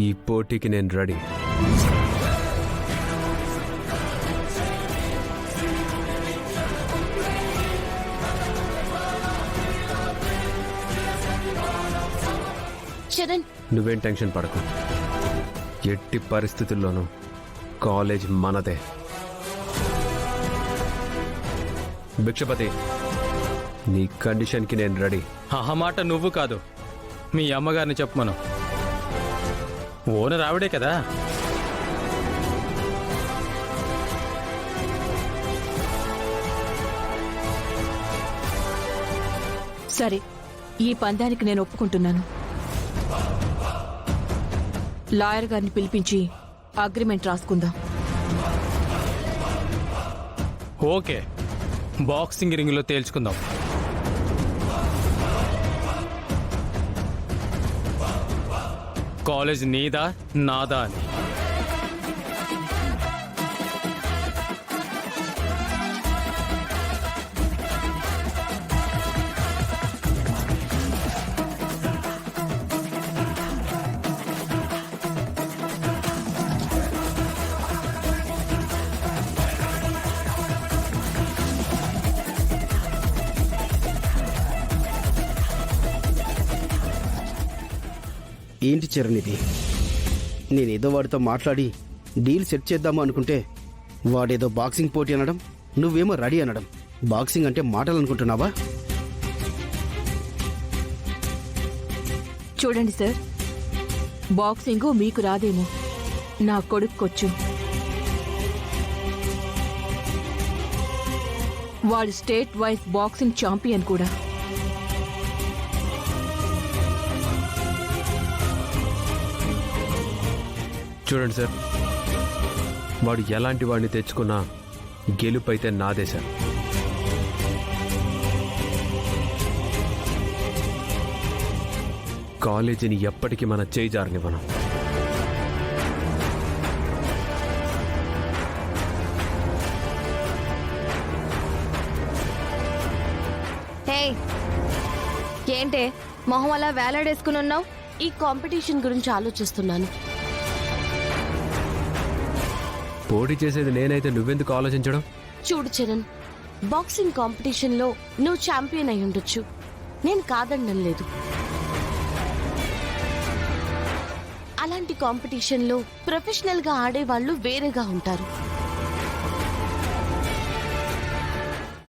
ఈ పోటీకి నేను రెడీ. చరణ్, నువ్వేం టెన్షన్ పడకు. ఎట్టి పరిస్థితుల్లోనూ కాలేజ్ మనదే. భిక్షపతి, నీ కండిషన్కి నేను రెడీ. మాట నువ్వు కాదు, మీ అమ్మగారిని చెప్పమను. ఓనర్ ఆవిడే కదా. సరే, ఈ పందానికి నేను ఒప్పుకుంటున్నాను. లాయర్ గారిని పిలిపించి అగ్రిమెంట్ రాసుకుందాం. ఓకే, బాక్సింగ్ రింగ్ లో తేల్చుకుందాం. కాలేజ్ నీదా నాదా అని. ఏంటి చరణ్ ఇది? నేనేదో వాడితో మాట్లాడి డీల్ సెట్ చేద్దాము అనుకుంటే వాడేదో బాక్సింగ్ పోటీ అనడం, నువ్వేమో రెడీ అనడం. బాక్సింగ్ అంటే మాటలు అనుకుంటున్నావా? చూడండి సార్, బాక్సింగ్ మీకు రాదేమో, నా కొడుక్కొచ్చు. వాడు స్టేట్ వైజ్ బాక్సింగ్ ఛాంపియన్ కూడా. చూడండి సార్, వాడు ఎలాంటి వాడిని తెచ్చుకున్నా గెలుపైతే నాదే సార్. కాలేజీని ఎప్పటికీ మన చేయి జారనివ్వను. ఏంటే మొహం అలా వేలాడేసుకుని ఉన్నావు? ఈ కాంపిటీషన్ గురించి ఆలోచిస్తున్నాను. పోటీ చేసేది నేనైతే నువ్వెందుకు ఆలోచించడం? చూడు చరణ్, బాక్సింగ్ కాంపిటీషన్ లో నువ్వు ఛాంపియన్ అయి ఉండొచ్చు, నేను కాదనడం లేదు. అలాంటి కాంపిటీషన్ లో ప్రొఫెషనల్ గా ఆడేవాళ్లు వేరేగా ఉంటారు.